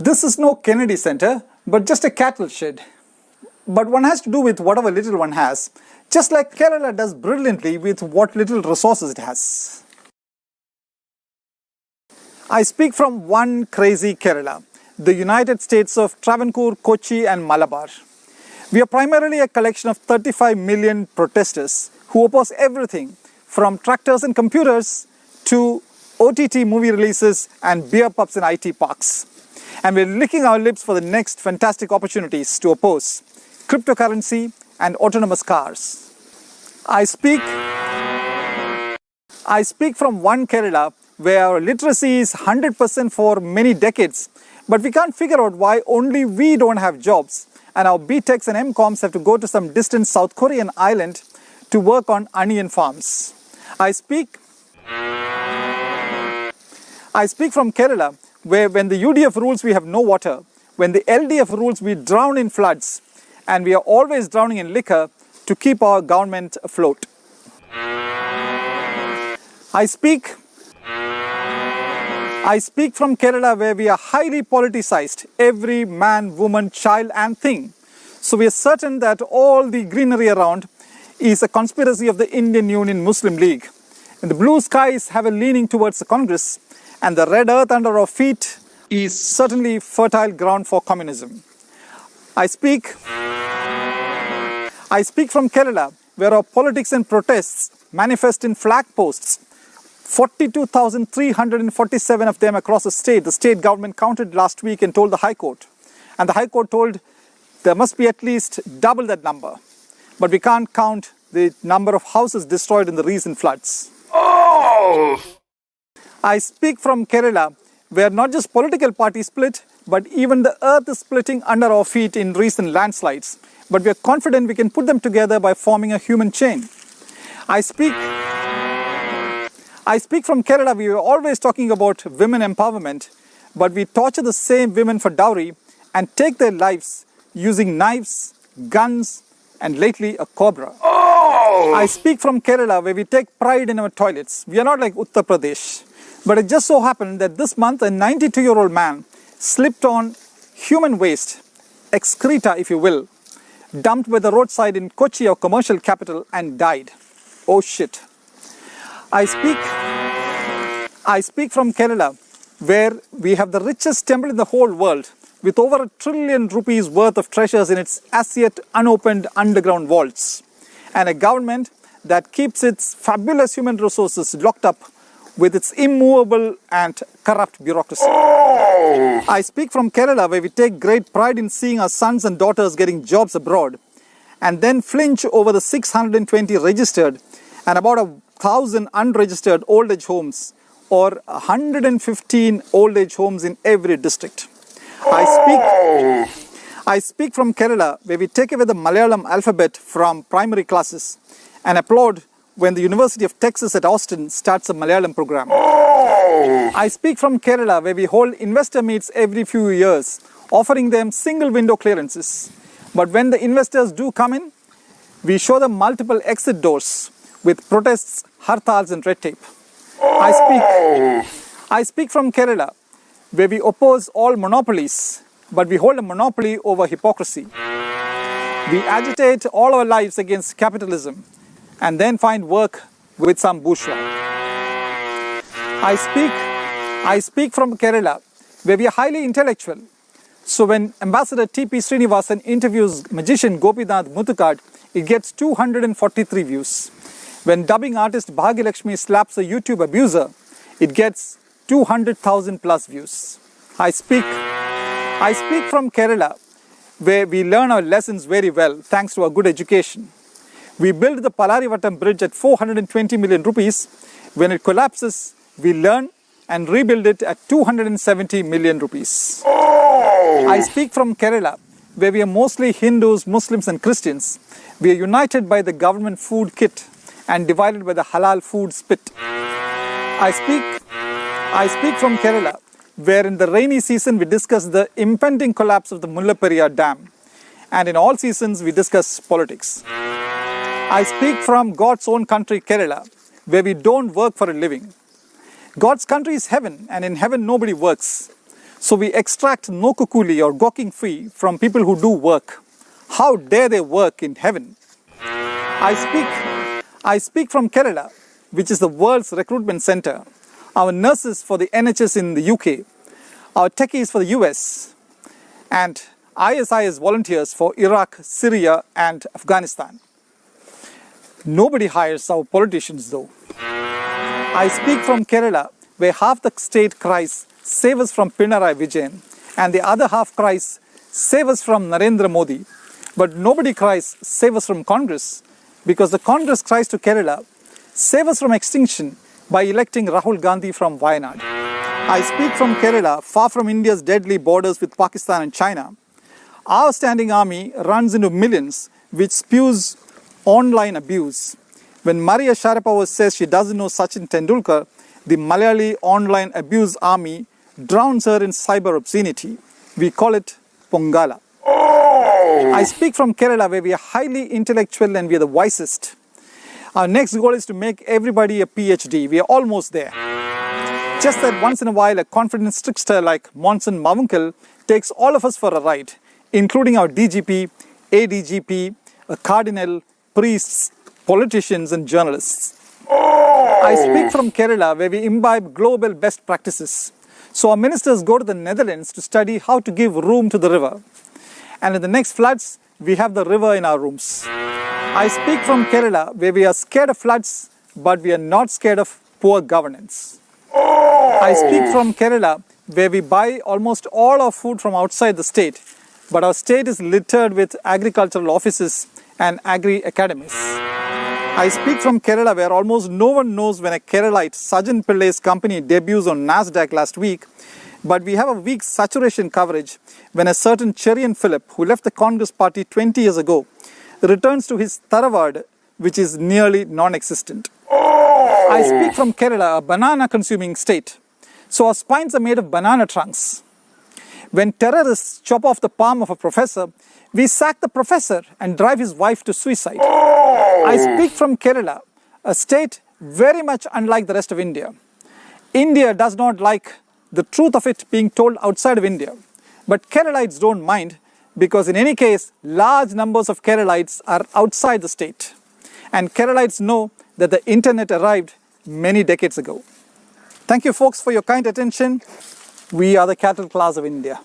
This is no Kennedy Center, but just a cattle shed. But one has to do with whatever little one has, just like Kerala does brilliantly with what little resources it has. I speak from one crazy Kerala, the United States of Travancore, Kochi and Malabar. We are primarily a collection of 35 million protesters who oppose everything from tractors and computers to OTT movie releases and beer pubs and IT parks. And we're licking our lips for the next fantastic opportunities to oppose cryptocurrency and autonomous cars. I speak from one Kerala where our literacy is 100% for many decades, but we can't figure out why only we don't have jobs and our BTechs and MComs have to go to some distant South Korean island to work on onion farms. I speak from Kerala, where when the UDF rules we have no water, when the LDF rules we drown in floods, and we are always drowning in liquor to keep our government afloat. I speak from Kerala, where we are highly politicized, every man, woman, child and thing. So we are certain that all the greenery around is a conspiracy of the Indian Union Muslim League. And the blue skies have a leaning towards the Congress, and the red earth under our feet is certainly fertile ground for communism. I speak from Kerala, where our politics and protests manifest in flag posts. 42,347 of them across the state government counted last week and told the High Court. And the High Court told there must be at least double that number. But we can't count the number of houses destroyed in the recent floods. Oh! I speak from Kerala, where not just political parties split, but even the earth is splitting under our feet in recent landslides. But we are confident we can put them together by forming a human chain. I speak from Kerala. We were always talking about women empowerment, but we torture the same women for dowry and take their lives using knives, guns, and lately a cobra. Oh! I speak from Kerala, where we take pride in our toilets. We are not like Uttar Pradesh. But it just so happened that this month a 92-year-old man slipped on human waste, excreta if you will, dumped by the roadside in Kochi, our commercial capital, and died. Oh shit. I speak from Kerala, where we have the richest temple in the whole world, with over ₹1 trillion worth of treasures in its as yet unopened underground vaults, and a government that keeps its fabulous human resources locked up with its immovable and corrupt bureaucracy. Oh! I speak from Kerala, where we take great pride in seeing our sons and daughters getting jobs abroad, and then flinch over the 620 registered and about 1,000 unregistered old age homes, or 115 old age homes in every district. Oh! I speak from Kerala, where we take away the Malayalam alphabet from primary classes and applaud when the University of Texas at Austin starts a Malayalam program. Oh! I speak from Kerala, where we hold investor meets every few years, offering them single window clearances. But when the investors do come in, we show them multiple exit doors with protests, hartals and red tape. Oh! I speak from Kerala, where we oppose all monopolies, but we hold a monopoly over hypocrisy. We agitate all our lives against capitalism, and then find work with some bourgeois. I speak from Kerala, where we are highly intellectual. So when Ambassador T.P. Srinivasan interviews magician Gopinath Muthukad, it gets 243 views. When dubbing artist Bhagyalakshmi slaps a YouTube abuser, it gets 200,000 plus views. I speak from Kerala, where we learn our lessons very well thanks to our good education. We built the Palarivattam bridge at 420 million rupees. When it collapses, we learn and rebuild it at 270 million rupees. Oh! I speak from Kerala, where we are mostly Hindus, Muslims and Christians. We are united by the government food kit and divided by the halal food spit. I speak from Kerala, where in the rainy season we discuss the impending collapse of the Mullaperiyar Dam. And in all seasons we discuss politics. I speak from God's own country, Kerala, where we don't work for a living. God's country is heaven, and in heaven nobody works. So we extract no kukuli or gawking fee from people who do work. How dare they work in heaven? I speak from Kerala, which is the world's recruitment center. Our nurses for the NHS in the UK, our techies for the US, and ISIS volunteers for Iraq, Syria, and Afghanistan. Nobody hires our politicians though. I speak from Kerala, where half the state cries, "Save us from Pinarayi Vijayan," and the other half cries, "Save us from Narendra Modi." But nobody cries, "Save us from Congress," because the Congress cries to Kerala, "Save us from extinction," by electing Rahul Gandhi from Wayanad. I speak from Kerala, far from India's deadly borders with Pakistan and China. Our standing army runs into millions, which spews online abuse. When Maria Sharapova says she doesn't know Sachin Tendulkar, the Malayali online abuse army drowns her in cyber obscenity. We call it Pongala. I speak from Kerala, where we are highly intellectual and we are the wisest. Our next goal is to make everybody a PhD. We are almost there. Just that once in a while, a confident trickster like Monson Mavunkal takes all of us for a ride, including our DGP, ADGP, a cardinal, priests, politicians, and journalists. I speak from Kerala, where we imbibe global best practices. So our ministers go to the Netherlands to study how to give room to the river. And in the next floods, we have the river in our rooms. I speak from Kerala, where we are scared of floods, but we are not scared of poor governance. I speak from Kerala, where we buy almost all our food from outside the state, but our state is littered with agricultural offices and agri-academies. I speak from Kerala, where almost no one knows when a Keralite, Sajan Pillai's company, debuts on Nasdaq last week, but we have a weak saturation coverage when a certain Cherian Philip, who left the Congress party 20 years ago, returns to his Tharavard, which is nearly non-existent. I speak from Kerala, a banana-consuming state. So our spines are made of banana trunks. When terrorists chop off the palm of a professor, we sack the professor and drive his wife to suicide. I speak from Kerala, a state very much unlike the rest of India. India does not like the truth of it being told outside of India. But Keralites don't mind, because in any case, large numbers of Keralites are outside the state. And Keralites know that the internet arrived many decades ago. Thank you folks for your kind attention. We are the cattle class of India.